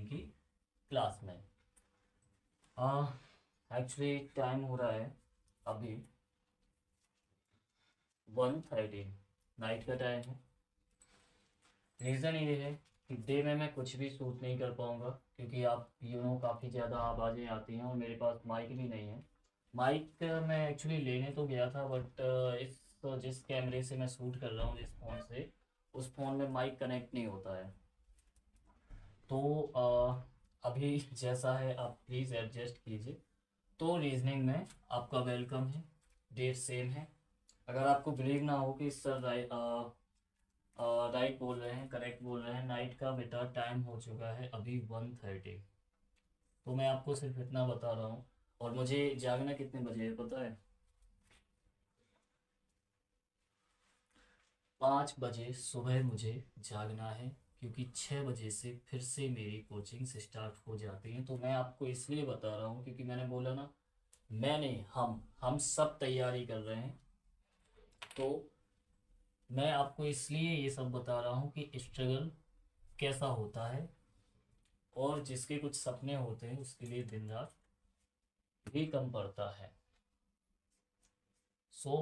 Reasoning की class में। Actually time हो रहा है अभी 1:30 नाइट का टाइम है। रीज़न ये है कि डे में मैं कुछ भी शूट नहीं कर पाऊँगा, क्योंकि आप काफ़ी ज़्यादा आवाज़ें आती हैं और मेरे पास माइक भी नहीं है। माइक मैं एक्चुअली लेने तो गया था, बट इस जिस कैमरे से मैं शूट कर रहा हूँ, जिस फ़ोन से, उस फ़ोन में माइक कनेक्ट नहीं होता है। तो अभी जैसा है आप प्लीज़ एडजस्ट कीजिए। तो रीजनिंग में आपका वेलकम है। डेट सेम है। अगर आपको बिलीव ना हो कि सर राइट बोल रहे हैं, करेक्ट बोल रहे हैं, नाइट का बेटा टाइम हो चुका है अभी 1:30। तो मैं आपको सिर्फ इतना बता रहा हूँ। और मुझे जागना कितने बजे है पता है? 5 बजे सुबह मुझे जागना है, क्योंकि 6 बजे से फिर से मेरी कोचिंग स्टार्ट हो जाती है। तो मैं आपको इसलिए बता रहा हूँ क्योंकि मैंने बोला ना, मैंने हम सब तैयारी कर रहे हैं। तो मैं आपको इसलिए ये सब बता रहा हूँ कि स्ट्रगल कैसा होता है, और जिसके कुछ सपने होते हैं उसके लिए दिन रात भी कम पड़ता है। सो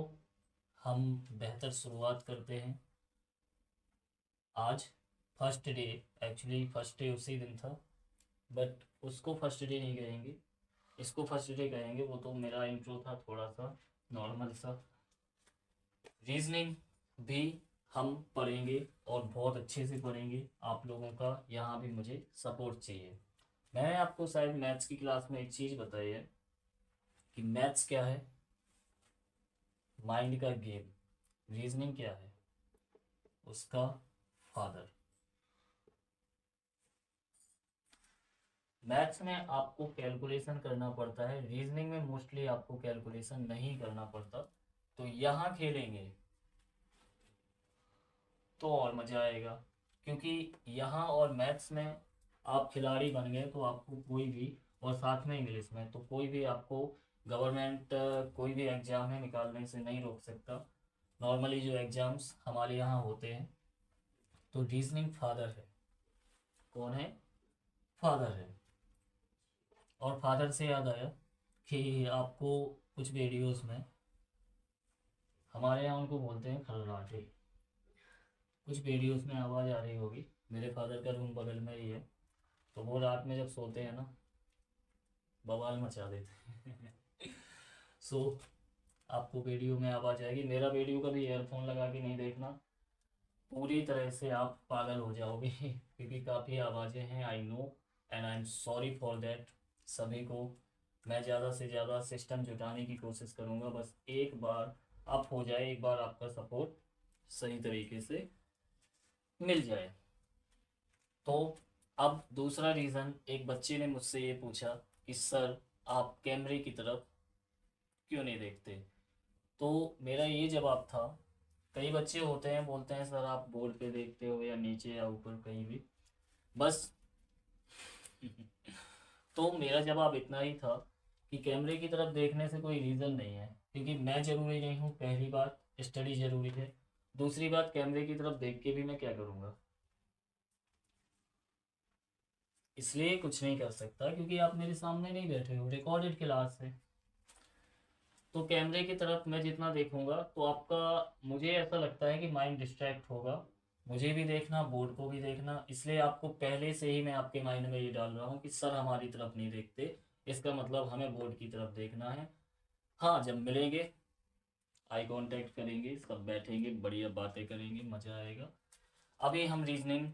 हम बेहतर शुरुआत करते हैं। आज first day, actually first day उसी दिन था, बट उसको फर्स्ट डे नहीं कहेंगे, इसको फर्स्ट डे कहेंगे। वो तो मेरा इंट्रो था, थोड़ा सा नॉर्मल सा। रीजनिंग भी हम पढ़ेंगे और बहुत अच्छे से पढ़ेंगे। आप लोगों का यहाँ भी मुझे सपोर्ट चाहिए। मैंने आपको शायद मैथ्स की क्लास में एक चीज़ बताई है कि मैथ्स क्या है, माइंड का गेम। रीजनिंग क्या है, उसका फादर। मैथ्स में आपको कैलकुलेशन करना पड़ता है, रीजनिंग में मोस्टली आपको कैलकुलेशन नहीं करना पड़ता। तो यहाँ खेलेंगे तो और मज़ा आएगा, क्योंकि यहाँ और मैथ्स में आप खिलाड़ी बन गए तो आपको कोई भी, और साथ में इंग्लिश में, तो कोई भी आपको गवर्नमेंट कोई भी एग्ज़ाम में निकालने से नहीं रोक सकता। नॉर्मली जो एग्ज़ाम्स हमारे यहाँ होते हैं, तो रीजनिंग फादर है। कौन है? फादर है। और फादर से याद आया कि आपको कुछ वीडियोस में, हमारे यहाँ उनको बोलते हैं खर्राटे, कुछ वीडियोस में आवाज़ आ रही होगी। मेरे फादर का रूम बगल में ही है, तो वो रात में जब सोते हैं ना, बवाल मचा देते हैं। सो आपको वीडियो में आवाज़ आएगी। मेरा वीडियो कभी ईयरफोन लगा के नहीं देखना, पूरी तरह से आप पागल हो जाओगे। क्योंकि काफ़ी आवाज़ें हैं, I know, and I am sorry for that. सभी को मैं ज़्यादा से ज़्यादा सिस्टम जुटाने की कोशिश करूँगा, बस एक बार अप हो जाए, एक बार आपका सपोर्ट सही तरीके से मिल जाए। तो अब दूसरा रीज़न, एक बच्चे ने मुझसे ये पूछा कि सर आप कैमरे की तरफ क्यों नहीं देखते? तो मेरा ये जवाब था, कई बच्चे होते हैं बोलते हैं सर आप बोर्ड पे देखते हो या नीचे या ऊपर कहीं भी, बस। तो मेरा जवाब इतना ही था कि कैमरे की तरफ देखने से कोई रीज़न नहीं है, क्योंकि मैं ज़रूरी नहीं हूँ, पहली बात। स्टडी ज़रूरी है। दूसरी बात, कैमरे की तरफ देख के भी मैं क्या करूँगा? इसलिए कुछ नहीं कर सकता, क्योंकि आप मेरे सामने नहीं बैठे हो, रिकॉर्डेड क्लास है। तो कैमरे की तरफ मैं जितना देखूंगा तो आपका, मुझे ऐसा लगता है कि माइंड डिस्ट्रैक्ट होगा। मुझे भी देखना, बोर्ड को भी देखना, इसलिए आपको पहले से ही मैं आपके माइंड में ये डाल रहा हूँ कि सर हमारी तरफ नहीं देखते, इसका मतलब हमें बोर्ड की तरफ देखना है। हाँ, जब मिलेंगे आई कांटेक्ट करेंगे, सब बैठेंगे, बढ़िया बातें करेंगे, मज़ा आएगा। अभी हम रीजनिंग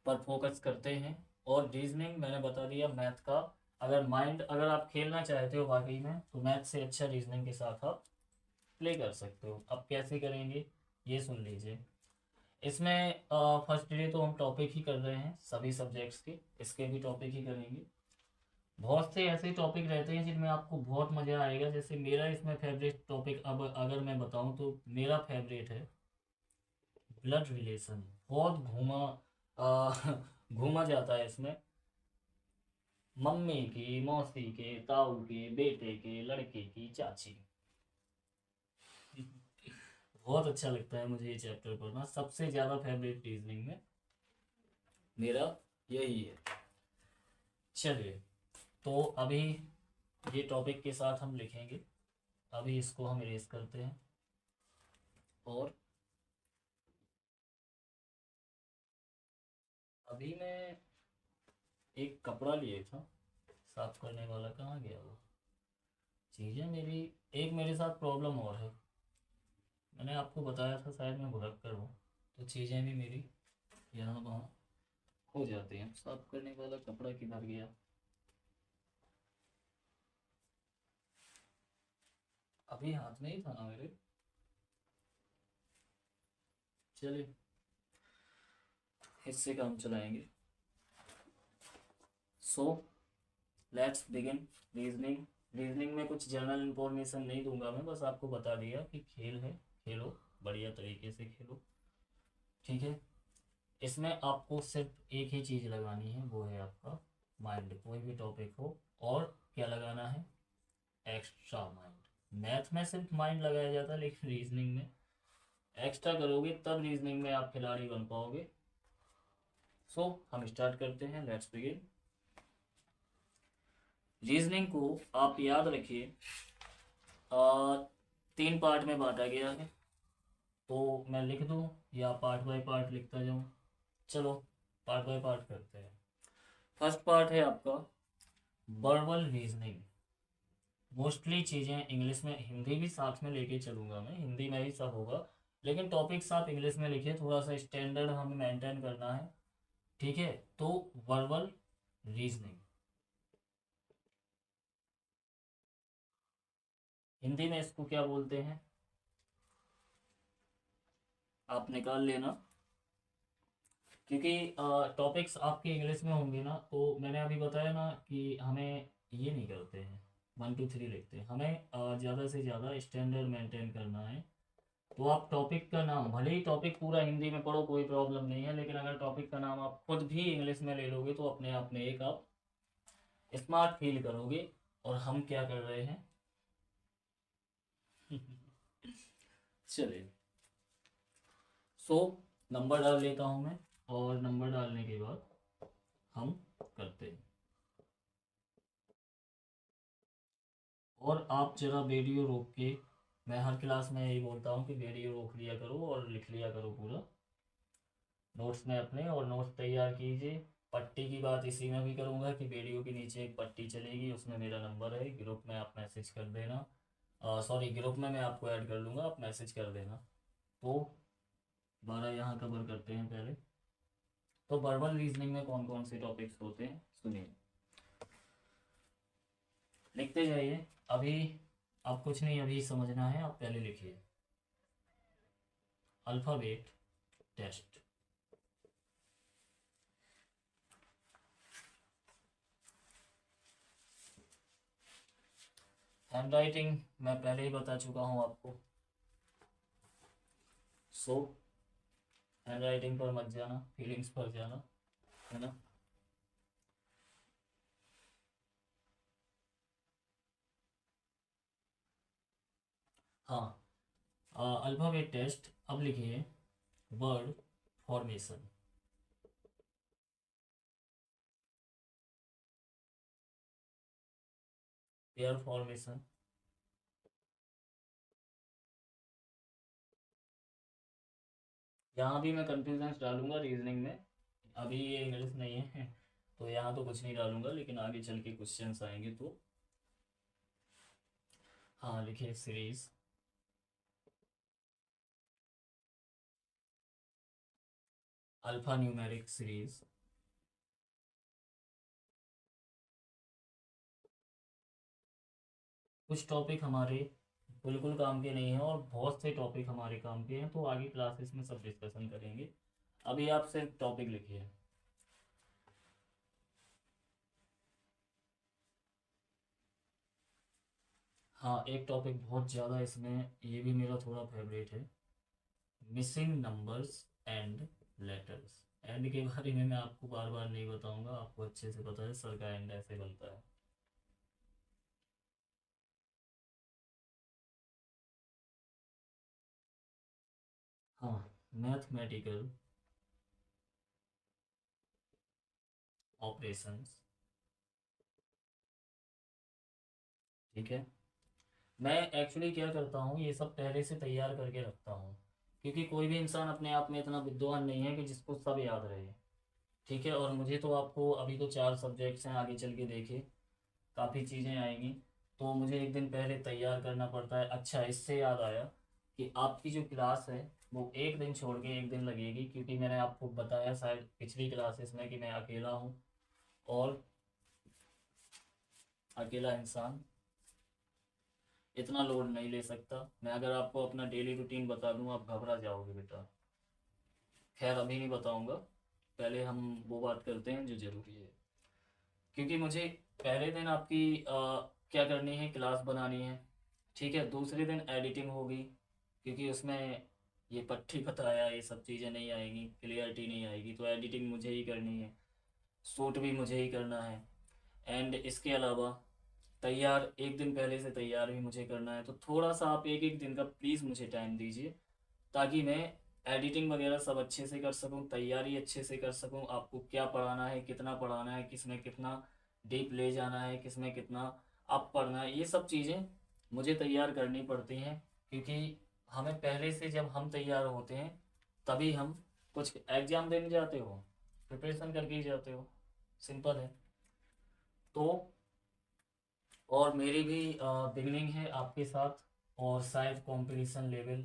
पर फोकस करते हैं। और रीजनिंग मैंने बता दिया, मैथ का, अगर आप खेलना चाहते हो वाकई में, तो मैथ से अच्छा रीजनिंग के साथ आप प्ले कर सकते हो। अब कैसे करेंगे ये सुन लीजिए। इसमें फर्स्ट डे तो हम टॉपिक ही कर रहे हैं सभी सब्जेक्ट्स के, इसके भी टॉपिक ही करेंगे। बहुत से ऐसे टॉपिक रहते हैं जिनमें आपको बहुत मज़ा आएगा। जैसे मेरा इसमें फेवरेट टॉपिक, अब अगर मैं बताऊं तो मेरा फेवरेट है ब्लड रिलेशन। बहुत घूमा जाता है इसमें, मम्मी की, मौसी के, ताऊ के, बेटे के, लड़के की, चाची। बहुत अच्छा लगता है मुझे ये चैप्टर पढ़ना, सबसे ज़्यादा फेवरेट रीजनिंग में मेरा यही है। चलिए, तो अभी ये टॉपिक के साथ हम लिखेंगे। अभी इसको हम इरेज करते हैं। और अभी मैं एक कपड़ा लिए था साफ करने वाला, कहाँ गया वो? चीज़ें मेरी, एक मेरे साथ प्रॉब्लम और है। मैंने आपको बताया था शायद मैं भुलक्कड़ हूँ, तो चीज़ें भी मेरी यहाँ वहाँ हो जाती हैं। साफ करने वाला कपड़ा किधर गया? अभी हाथ में ही था ना मेरे। चलिए, इससे काम चलाएंगे। So let's begin reasoning. Reasoning में कुछ जनरल इंफॉर्मेशन नहीं दूंगा मैं, बस आपको बता दिया कि खेल है, खेलो, बढ़िया तरीके से खेलो। ठीक है। इसमें आपको सिर्फ एक ही चीज़ लगानी है, वो है आपका माइंड। कोई भी टॉपिक हो, और क्या लगाना है? Extra mind. मैथ में सिर्फ माइंड लगाया जाता है, लेकिन रीजनिंग में एक्स्ट्रा करोगे तब रीजनिंग में आप खिलाड़ी बन पाओगे। सो हम स्टार्ट करते हैं, लेट्स बिगिन। रीजनिंग को आप याद रखिए, तीन पार्ट में बांटा गया है। तो मैं लिख दूं या पार्ट बाय पार्ट लिखता जाऊं? चलो, पार्ट बाय पार्ट करते हैं। फर्स्ट पार्ट है आपका वर्बल रीजनिंग। मोस्टली चीज़ें इंग्लिश में, हिंदी भी साथ में लेके चलूंगा मैं, हिंदी में ही सब होगा, लेकिन टॉपिक्स आप इंग्लिश में लिखिए, थोड़ा सा स्टैंडर्ड हमें मेंटेन करना है। ठीक है। तो वर्बल रीजनिंग, हिंदी में इसको क्या बोलते हैं आप निकाल लेना, क्योंकि टॉपिक्स आपके इंग्लिश में होंगे ना। तो मैंने अभी बताया ना कि हमें ये नहीं करते हैं 1 2 3 लिखते हैं, हमें ज़्यादा से ज़्यादा स्टैंडर्ड मेंटेन करना है। तो आप टॉपिक का नाम, भले ही टॉपिक पूरा हिंदी में पढ़ो कोई प्रॉब्लम नहीं है, लेकिन अगर टॉपिक का नाम आप खुद भी इंग्लिश में ले लोगे तो अपने आप में एक आप स्मार्ट फील करोगे। और हम क्या कर रहे हैं? चलिए, सो नंबर डाल लेता हूँ मैं, और नंबर डालने के बाद हम करते हैं। और आप जरा वीडियो रोक के, मैं हर क्लास में यही बोलता हूँ कि वीडियो रोक लिया करो और लिख लिया करो पूरा नोट्स में अपने, और नोट्स तैयार कीजिए। पट्टी की बात इसी में भी करूँगा कि वीडियो के नीचे एक पट्टी चलेगी, उसमें मेरा नंबर है, ग्रुप में आप मैसेज कर देना। सॉरी, ग्रुप में मैं आपको ऐड कर लूँगा, आप मैसेज कर देना। तो 12 यहाँ कवर करते हैं पहले। तो वर्बल रीजनिंग में कौन कौन से टॉपिक्स होते हैं सुनिए, लिखते जाइए। अभी आप कुछ नहीं अभी समझना है, आप पहले लिखिए। Alphabet test. हैंड राइटिंग मैं पहले ही बता चुका हूँ आपको। सो हैंड राइटिंग पर मत जाना, फीलिंग्स पर जाना, है ना। हाँ, अल्फ़ाबेट टेस्ट। अब लिखिए वर्ड फॉर्मेशन। Pair formation. यहाँ भी मैं कंफ्यूजन डालूंगा रीजनिंग में, अभी ये इंग्लिश नहीं है तो यहाँ तो कुछ नहीं डालूंगा, लेकिन आगे चल के क्वेश्चंस आएंगे तो। हाँ, लिखिए सीरीज। Alpha numeric series. कुछ टॉपिक हमारे बिल्कुल काम के नहीं हैं, और बहुत से टॉपिक हमारे काम के हैं, तो आगे क्लासेस में सब डिस्कशन करेंगे। अभी आप सिर्फ टॉपिक लिखिए। हाँ, एक टॉपिक बहुत ज़्यादा इसमें, ये भी मेरा थोड़ा फेवरेट है, missing numbers and letters. And के बारे में मैं आपको बार बार नहीं बताऊंगा, आपको अच्छे से पता है सर का एंड ऐसे बनता है। हाँ, मैथमेटिकल ऑपरेशंस। ठीक है। मैं एक्चुअली क्या करता हूँ, ये सब पहले से तैयार करके रखता हूँ, क्योंकि कोई भी इंसान अपने आप में इतना विद्वान नहीं है कि जिसको सब याद रहे। ठीक है। और मुझे तो आपको अभी तो 4 सब्जेक्ट्स हैं, आगे चल के देखिए काफ़ी चीज़ें आएंगी, तो मुझे एक दिन पहले तैयार करना पड़ता है। अच्छा, इससे याद आया कि आपकी जो क्लास है वो एक दिन छोड़ के एक दिन लगेगी, क्योंकि मैंने आपको बताया शायद पिछली क्लासेस में कि मैं अकेला हूँ, और अकेला इंसान इतना लोड नहीं ले सकता। मैं अगर आपको अपना डेली रूटीन बता दूँ आप घबरा जाओगे बेटा। खैर अभी नहीं बताऊँगा, पहले हम वो बात करते हैं जो ज़रूरी है। क्योंकि मुझे पहले दिन आपकी क्या करनी है, क्लास बनानी है। ठीक है। दूसरे दिन एडिटिंग होगी, क्योंकि उसमें ये पट्टी बताया ये सब चीज़ें नहीं आएंगी, क्लियरिटी नहीं आएगी, तो एडिटिंग मुझे ही करनी है, शूट भी मुझे ही करना है। एंड इसके अलावा तैयार एक दिन पहले से तैयार भी मुझे करना है। तो थोड़ा सा आप एक एक दिन का प्लीज़ मुझे टाइम दीजिए, ताकि मैं एडिटिंग वगैरह सब अच्छे से कर सकूं, तैयारी अच्छे से कर सकूं। आपको क्या पढ़ाना है, कितना पढ़ाना है, किसमें कितना डीप ले जाना है, किसमें कितना अप पढ़ना है, ये सब चीज़ें मुझे तैयार करनी पड़ती हैं। क्योंकि हमें पहले से जब हम तैयार होते हैं तभी हम कुछ एग्ज़ाम देने जाते हो, प्रिपरेशन करके ही जाते हो, सिंपल है। तो और मेरी भी बिगनिंग है आपके साथ, और शायद कंपटीशन लेवल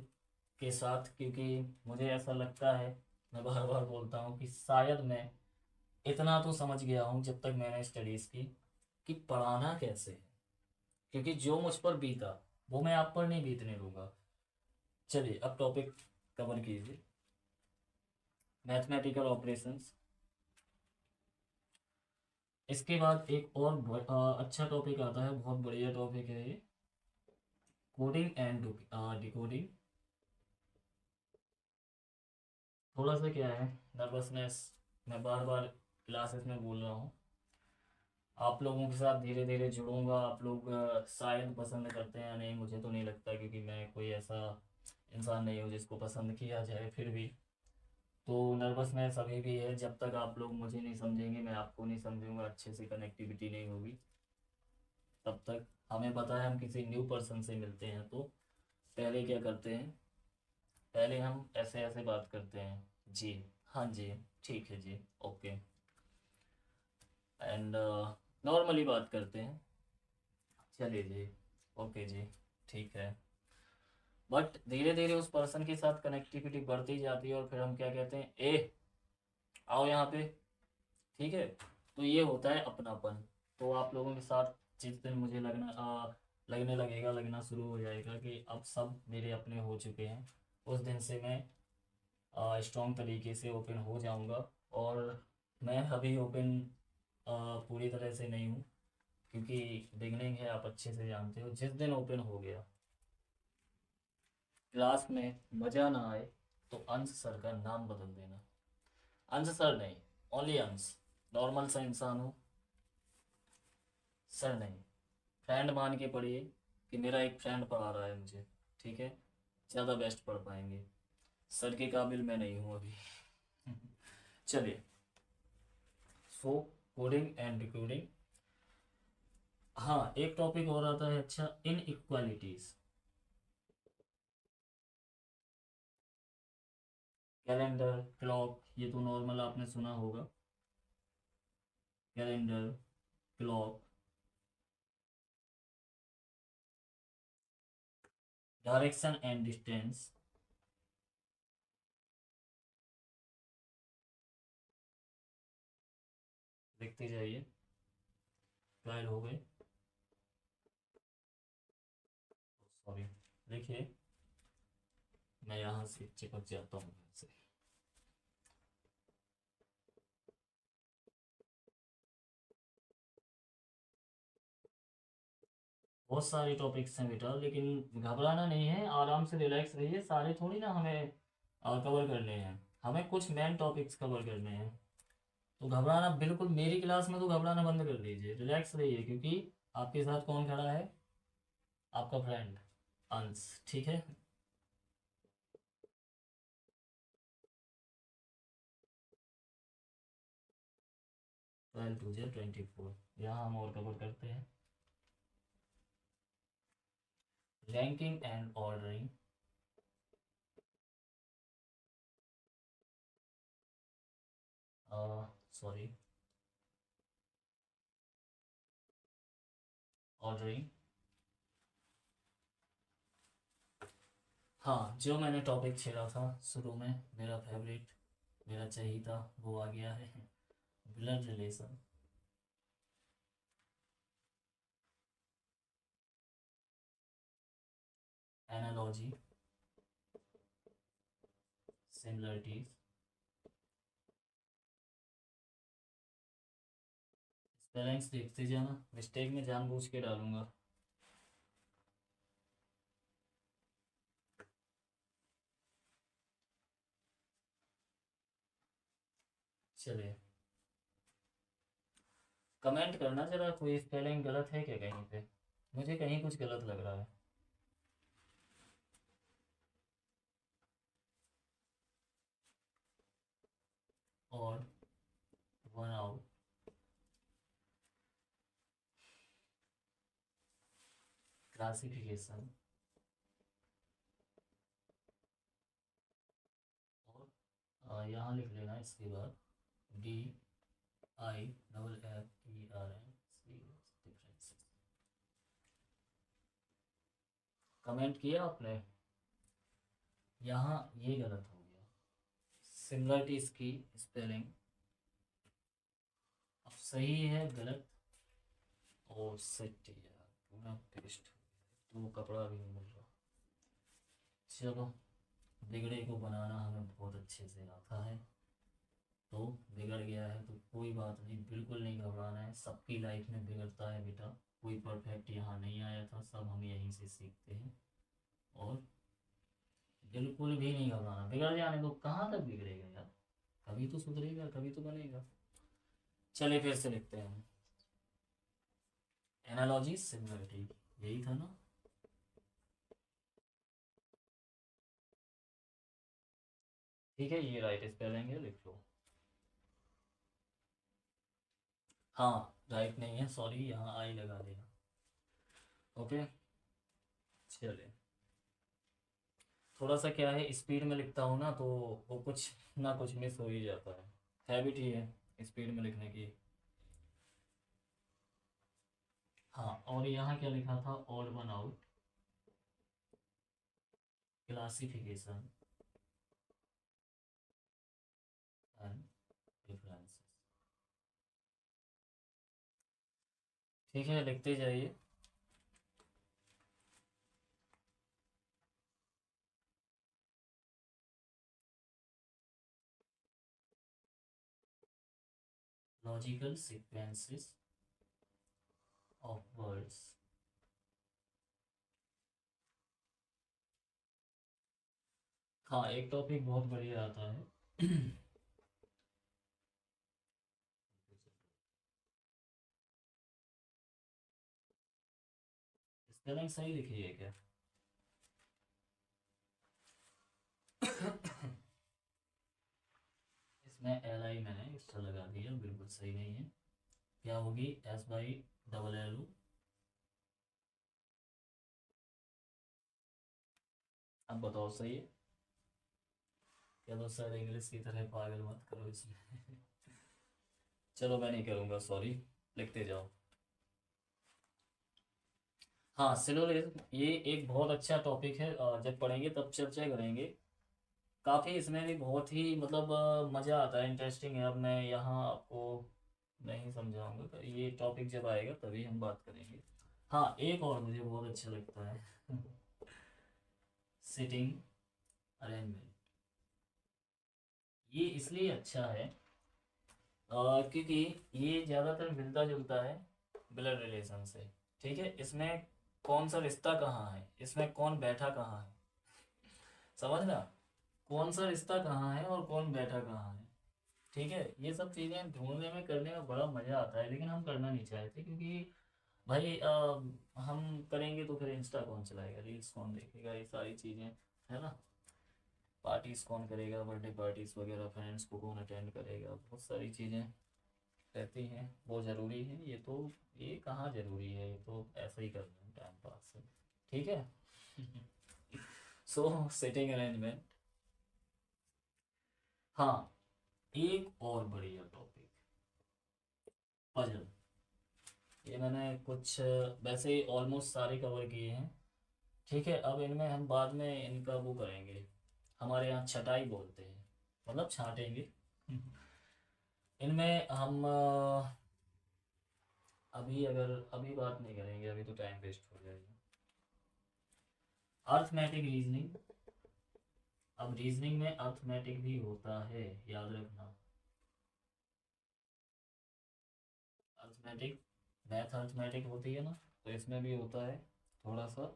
के साथ, क्योंकि मुझे ऐसा लगता है, मैं बार बार बोलता हूँ कि शायद मैं इतना तो समझ गया हूँ जब तक मैंने स्टडीज़ की, कि पढ़ाना कैसे है। क्योंकि जो मुझ पर बीता वो मैं आप पर नहीं बीतने दूंगा। चलिए अब टॉपिक कवर कीजिए, मैथमेटिकल ऑपरेशंस। इसके बाद एक और अच्छा टॉपिक आता है, बहुत बढ़िया टॉपिक है ये, कोडिंग एंड डिकोडिंग। थोड़ा सा क्या है, नर्वसनेस, मैं बार बार क्लासेस में बोल रहा हूँ, आप लोगों के साथ धीरे धीरे जुड़ूंगा। आप लोग शायद पसंद करते हैं या नहीं, मुझे तो नहीं लगता, क्योंकि मैं कोई ऐसा इंसान नहीं हूँ जिसको पसंद किया जाए। फिर भी तो नर्वसनेस अभी भी है, जब तक आप लोग मुझे नहीं समझेंगे, मैं आपको नहीं समझूंगा, अच्छे से कनेक्टिविटी नहीं होगी तब तक। हमें पता है हम किसी न्यू पर्सन से मिलते हैं तो पहले क्या करते हैं, पहले हम ऐसे ऐसे बात करते हैं, जी, हाँ जी, ठीक है जी, ओके, एंड नॉर्मली बात करते हैं, चलिए जी, ओके जी, ठीक है। बट धीरे धीरे उस पर्सन के साथ कनेक्टिविटी बढ़ती जाती है, और फिर हम क्या कहते हैं, ए आओ यहाँ पे, ठीक है। तो ये होता है अपनापन। तो आप लोगों के साथ जिस दिन मुझे लगने लगेगा, लगना शुरू हो जाएगा कि अब सब मेरे अपने हो चुके हैं, उस दिन से मैं स्ट्रॉन्ग तरीके से ओपन हो जाऊंगा। और मैं अभी ओपन पूरी तरह से नहीं हूँ, क्योंकि बिगनिंग है, आप अच्छे से जानते हो। जिस दिन ओपन हो गया, क्लास में मज़ा ना आए, तो अंश सर का नाम बदल देना। अंश सर नहीं, ओनली अंश, नॉर्मल सा इंसान हूँ, सर नहीं। फ्रेंड मान के पढ़िए कि मेरा एक फ्रेंड पढ़ा रहा है मुझे, ठीक है, ज़्यादा बेस्ट पढ़ पाएंगे। सर के काबिल मैं नहीं हूँ अभी। चलिए, सो कोडिंग एंड डिकोडिंग। हाँ, एक टॉपिक और आता है, अच्छा, इन इक्वालिटीज। कैलेंडर, क्लॉक, ये तो नॉर्मल आपने सुना होगा, calendar, clock, direction and distance. देखते जाइए, ट्रायल हो गए, सॉरी, देखिए मैं यहाँ से चिपक जाता हूँ से। बहुत सारे टॉपिक्स हैं बेटा, लेकिन घबराना नहीं है, आराम से रिलैक्स रहिए। सारे थोड़ी ना हमें कवर करने हैं, हमें कुछ मेन टॉपिक्स कवर करने हैं। तो घबराना बिल्कुल, मेरी क्लास में तो घबराना बंद कर दीजिए, रिलैक्स रहिए, क्योंकि आपके साथ कौन खड़ा है, आपका फ्रेंड अंश, ठीक है। 12 2 24, यहाँ हम और कवर करते हैं। Ranking and ordering, sorry, ordering. हाँ, जो मैंने टॉपिक छेड़ा था शुरू में, मेरा फेवरेट, मेरा चाहिए था, वो आ गया है। Blood relation, analogy, similarities. Spellings देखते जाना, मिस्टेक में जानबूझ के डालूंगा। चलिए, कमेंट करना जरा, कोई स्पेलिंग गलत है क्या कहीं पे? मुझे कहीं कुछ गलत लग रहा है। और वन आउट, क्लासिफिकेशन, और यहाँ लिख लेना इसके बाद DIFFERENCES, डिफरेंसेस। कमेंट किया आपने? यहाँ ये गलत हो गया, सिमिलरिटीज की स्पेलिंग अब सही है, गलत। और सेट यार, पूरा पेस्ट, तो कपड़ा भी नहीं मिल रहा। चलो, बिगड़े को बनाना हमें बहुत अच्छे से आता है, तो बिगड़ गया है तो कोई बात नहीं, बिल्कुल नहीं घबराना है। सबकी लाइफ में बिगड़ता है बेटा, कोई परफेक्ट यहाँ नहीं आया था, सब हम यहीं से सीखते हैं। और बिल्कुल भी नहीं घबराना, बिगड़ जाने दो, कहाँ तक बिगड़ेगा यार, कभी तो सुधरेगा, कभी तो बनेगा। चलिए फिर से लिखते हैं, एनालॉजी सिमिलरिटी, यही था ना? ठीक है, ये राइट स्पेलिंग है, लिख लो। हाँ, राइट नहीं है, सॉरी, यहाँ आई लगा देना। ओके, चलिए। थोड़ा सा क्या है, स्पीड में लिखता हूँ ना, तो वो कुछ ना कुछ मिस हो ही जाता है, हैबिट ही है स्पीड में लिखने की। हाँ, और यहाँ क्या लिखा था, odd one out, classification and differences. ठीक है, लिखते जाइए। Logical sequences of words. हाँ, एक टॉपिक बहुत बढ़िया आता है। स्पेलिंग सही लिखी है क्या? इसमें एल आई मैंने एक्स्ट्रा लगा दिया, बिल्कुल सही नहीं है। क्या होगी, S/LL। अब बताओ सही है? चलो सर, इंग्लिश की तरह पागल मत करो इसमें। चलो, मैं नहीं करूँगा, सॉरी, लिखते जाओ। हाँ, सिलोजिज्म ये एक बहुत अच्छा टॉपिक है, जब पढ़ेंगे तब चर्चा करेंगे। काफ़ी इसमें भी बहुत ही मतलब मज़ा आता है, इंटरेस्टिंग है। अब मैं यहाँ आपको नहीं समझाऊंगा, ये टॉपिक जब आएगा तभी हम बात करेंगे। हाँ, एक और मुझे बहुत अच्छा लगता है, सिटिंग अरेंजमेंट। ये इसलिए अच्छा है क्योंकि ये ज़्यादातर मिलता जुलता है ब्लड रिलेशन से। ठीक है, इसमें कौन सा रिश्ता कहाँ है, इसमें कौन बैठा कहाँ है, समझ ना, कौन सा रिश्ता कहाँ है और कौन बैठा कहाँ है। ठीक है, ये सब चीज़ें ढूंढने में करने में बड़ा मज़ा आता है, लेकिन हम करना नहीं चाहते, क्योंकि भाई हम करेंगे तो फिर इंस्टा कौन चलाएगा, रील्स कौन देखेगा, ये सारी चीज़ें, है ना। पार्टीज कौन करेगा, बर्थडे पार्टीज वगैरह, फ्रेंड्स को कौन अटेंड करेगा, बहुत सारी चीज़ें रहती हैं, वो ज़रूरी है, ये तो, ये कहाँ ज़रूरी है, ये तो ऐसा ही करना है टाइम पास से। ठीक है, सो सिटिंग अरेंजमेंट। हाँ, एक और बढ़िया टॉपिक, पजल। ये मैंने कुछ वैसे ऑलमोस्ट सारे कवर किए हैं। ठीक है, अब इनमें हम बाद में इनका वो करेंगे। हमारे यहाँ छटाई बोलते हैं, मतलब छाटेंगे। इनमें हम अभी बात नहीं करेंगे, अभी तो टाइम वेस्ट हो जाएगा। Arithmetic reasoning. अब रीजनिंग में अर्थमेटिक भी होता है, याद रखना। अर्थमेटिक, मैथ अर्थमेटिक होती है ना, तो इसमें भी होता है थोड़ा सा।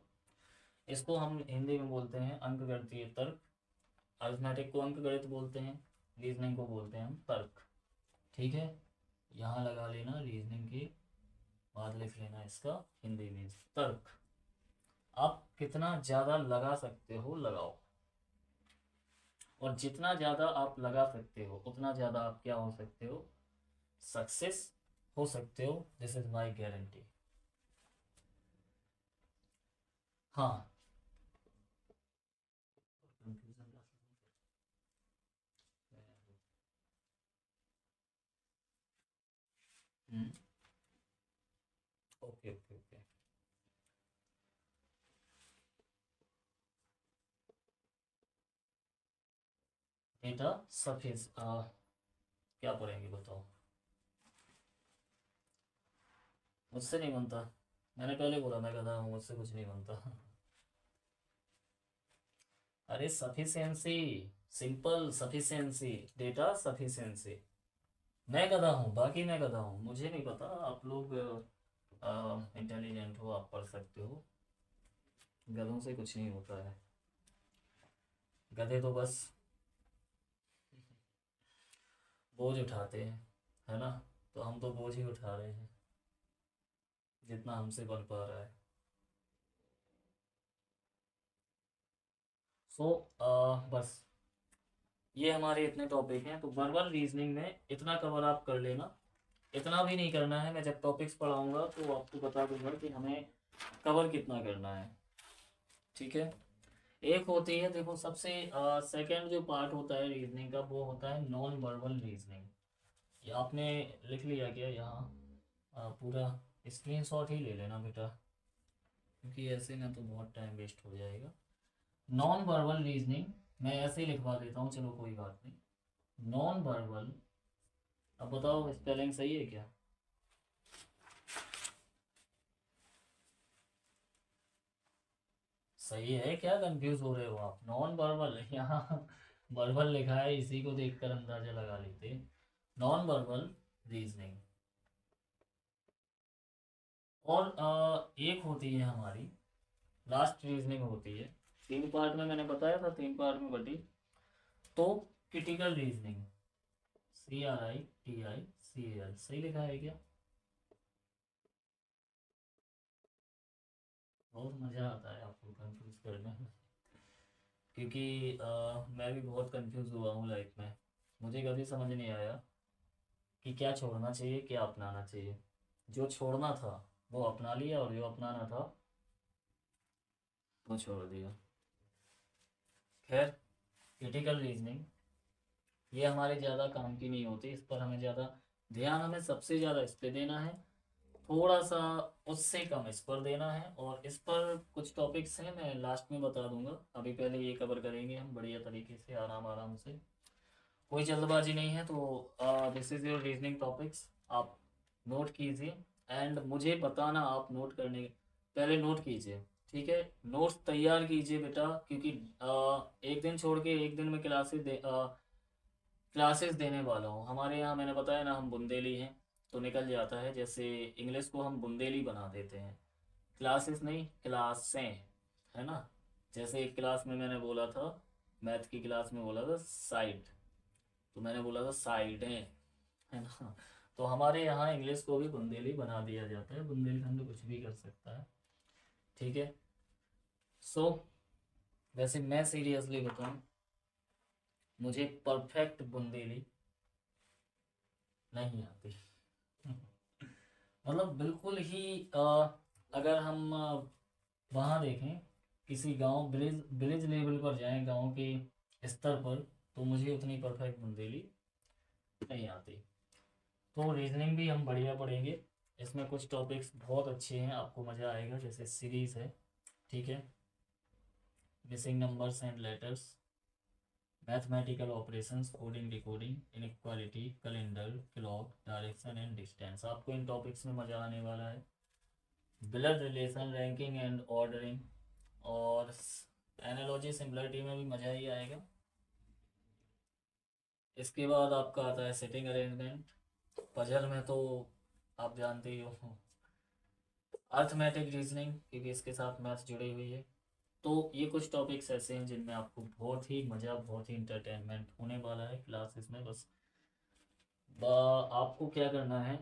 इसको हम हिंदी में बोलते हैं अंकगणितीय तर्क। अर्थमेटिक को अंकगणित बोलते हैं, रीजनिंग को बोलते हैं हम तर्क। ठीक है, यहाँ लगा लेना रीजनिंग के बाद लिख लेना इसका हिंदी में तर्क। आप कितना ज़्यादा लगा सकते हो लगाओ, और जितना ज़्यादा आप लगा सकते हो उतना ज़्यादा आप क्या हो सकते हो, सक्सेस हो सकते हो। This is my guarantee. हाँ, ओके ओके ओके। डेटा सफिस क्या पढ़ेंगे बताओ। मुझसे नहीं बनता, मैंने पहले बोला मैं गधा हूँ, मुझसे कुछ नहीं बनता। अरे sufficiency, simple sufficiency, data sufficiency. मैं गधा हूँ, बाकी मैं गधा हूँ, मुझे नहीं पता। आप लोग इंटेलिजेंट हो, आप पढ़ सकते हो। गधों से कुछ नहीं होता है, गधे तो बस बोझ उठाते हैं, है ना। तो हम तो बोझ ही उठा रहे हैं जितना हमसे बन पा रहा है। सो बस ये हमारे इतने टॉपिक हैं, तो वर्बल रीजनिंग में इतना कवर आप कर लेना। इतना भी नहीं करना है, मैं जब टॉपिक्स पढ़ाऊंगा तो आपको बता दूंगा कि हमें कवर कितना करना है। ठीक है, एक होती है देखो सबसे सेकंड जो पार्ट होता है रीजनिंग का, वो होता है नॉन वर्बल रीजनिंग। ये आपने लिख लिया क्या यहाँ? पूरा स्क्रीनशॉट ही ले लेना बेटा, क्योंकि ऐसे में तो बहुत टाइम वेस्ट हो जाएगा। नॉन वर्बल रीजनिंग मैं ऐसे ही लिखवा देता हूँ, चलो कोई बात नहीं। नॉन वर्बल, अब बताओ स्पेलिंग सही है क्या? सही है क्या? कंफ्यूज हो रहे हो आप? नॉन वर्बल यहाँ वर्बल लिखा है, इसी को देखकर अंदाजा लगा लेते। Non verbal reasoning. और एक होती है हमारी लास्ट रीजनिंग होती है। तीन पार्ट में मैंने बताया था, तीन पार्ट में बटी। तो क्रिटिकल रीजनिंग, CRITICAL, सही लिखा है क्या? बहुत मज़ा आता है आपको कंफ्यूज करने में, क्योंकि मैं भी बहुत कंफ्यूज हुआ हूँ लाइफ में। मुझे कभी समझ नहीं आया कि क्या छोड़ना चाहिए क्या अपनाना चाहिए। जो छोड़ना था वो अपना लिया, और जो अपनाना था वो छोड़ दिया। खैर, क्रिटिकल रीजनिंग ये हमारे ज़्यादा काम की नहीं होती, इस पर हमें ज़्यादा ध्यान, हमें सबसे ज़्यादा इस पर देना है, थोड़ा सा उससे कम इस पर देना है। और इस पर कुछ टॉपिक्स हैं, मैं लास्ट में बता दूंगा, अभी पहले ये कवर करेंगे हम बढ़िया तरीके से, आराम आराम से। कोई जल्दबाजी नहीं है। तो this is your reasoning topics, आप नोट कीजिए। एंड मुझे बताना, आप नोट करने पहले नोट कीजिए। ठीक है, नोट्स तैयार कीजिए बेटा, क्योंकि एक दिन छोड़ के एक दिन में क्लासेस देने वाला हूँ। हमारे यहाँ मैंने बताया ना, हम बुंदेली हैं, तो निकल जाता है। जैसे इंग्लिश को हम बुंदेली बना देते हैं, क्लासेस नहीं क्लासें, है ना। जैसे एक क्लास में मैंने बोला था, मैथ की क्लास में बोला था साइड, तो मैंने बोला था साइडें, है ना। तो हमारे यहाँ इंग्लिश को भी बुंदेली बना दिया जाता है, बुंदेलखंड कुछ भी कर सकता है। ठीक है। सो वैसे मैं सीरियसली बताऊँ, मुझे परफेक्ट बुंदेली नहीं आती। मतलब बिल्कुल ही अगर हम वहाँ देखें किसी गांव ब्रिज ब्रिज लेवल पर जाएं, गांव के स्तर पर, तो मुझे उतनी परफेक्ट बुंदेली नहीं आती। तो रीजनिंग भी हम बढ़िया पढ़ेंगे। इसमें कुछ टॉपिक्स बहुत अच्छे हैं, आपको मज़ा आएगा। जैसे सीरीज है, ठीक है, missing numbers and letters, mathematical operations, coding decoding, inequality, calendar, clock, direction and distance, आपको इन टॉपिक्स में मज़ा आने वाला है। Blood relation, ranking and ordering, और एनालॉजी सिमिलरिटी में भी मज़ा ही आएगा। इसके बाद आपका आता है सेटिंग अरेंजमेंट। पजल में तो आप जानते ही हो। अर्थमेटिक रीजनिंग, क्योंकि इसके साथ मैथ जुड़ी हुई है। तो ये कुछ टॉपिक्स ऐसे हैं जिनमें आपको बहुत ही मज़ा, बहुत ही इंटरटेनमेंट होने वाला है क्लासेस में। बस आपको क्या करना है,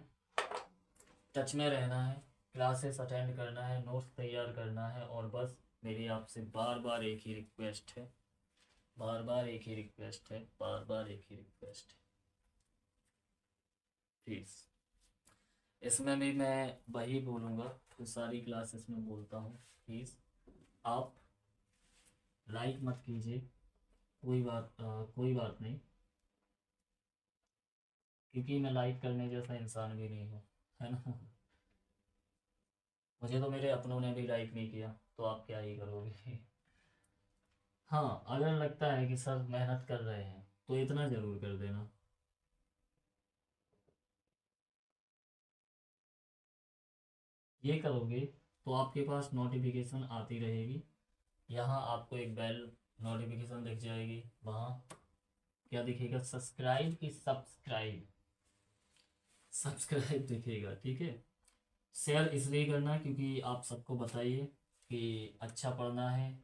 टच में रहना है, क्लासेस अटेंड करना है, नोट्स तैयार करना है, और बस मेरी आपसे बार बार एक ही रिक्वेस्ट है, बार बार एक ही रिक्वेस्ट है, बार बार एक ही रिक्वेस्ट है, प्लीज़। इसमें भी मैं वही बोलूँगा जो सारी क्लासेस में बोलता हूँ, प्लीज़ आप लाइक मत कीजिए, कोई बात नहीं, क्योंकि मैं लाइक करने जैसा इंसान भी नहीं हूँ, है ना। मुझे तो मेरे अपनों ने भी लाइक नहीं किया, तो आप क्या ही करोगे। हाँ, अगर लगता है कि सर मेहनत कर रहे हैं तो इतना ज़रूर कर देना। ये करोगे तो आपके पास नोटिफिकेशन आती रहेगी। यहाँ आपको एक बेल नोटिफिकेशन दिख जाएगी, वहाँ क्या दिखेगा, सब्सक्राइब की सब्सक्राइब, सब्सक्राइब दिखेगा, ठीक है। शेयर इसलिए करना क्योंकि आप सबको बताइए कि अच्छा पढ़ना है,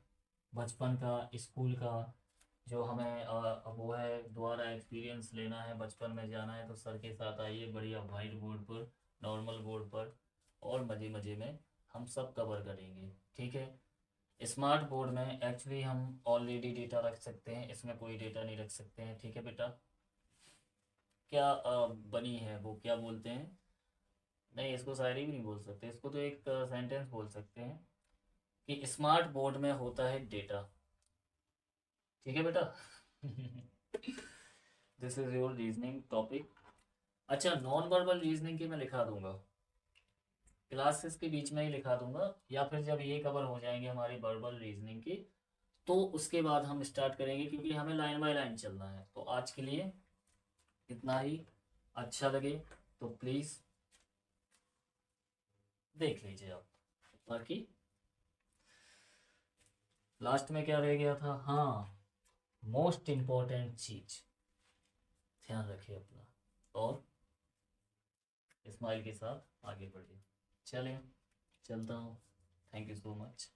बचपन का, स्कूल का जो हमें वो है, दोबारा एक्सपीरियंस लेना है, बचपन में जाना है, तो सर के साथ आइए बढ़िया वाइट बोर्ड पर, नॉर्मल बोर्ड पर, और मज़े मज़े में हम सब कवर करेंगे, ठीक है। स्मार्ट बोर्ड में एक्चुअली हम ऑलरेडी डेटा रख सकते हैं, इसमें कोई डेटा नहीं रख सकते हैं, ठीक है बेटा। क्या बनी है वो, क्या बोलते हैं, नहीं इसको शायरी भी नहीं बोल सकते, इसको तो एक सेंटेंस बोल सकते हैं कि स्मार्ट बोर्ड में होता है डेटा, ठीक है बेटा। This is your reasoning topic. अच्छा, नॉन वर्बल रीजनिंग की मैं लिखा दूंगा, क्लासेस के बीच में ही लिखा दूंगा, या फिर जब ये कवर हो जाएंगे हमारी वर्बल रीजनिंग की, तो उसके बाद हम स्टार्ट करेंगे, क्योंकि हमें लाइन बाय लाइन चलना है। तो आज के लिए इतना ही। अच्छा लगे तो प्लीज़ देख लीजिए आप। बाकी लास्ट में क्या रह गया था, हाँ, मोस्ट इम्पोर्टेंट चीज़, ध्यान रखिए अपना, और स्माइल के साथ आगे बढ़िए। चलें, चलता हूँ। Thank you so much.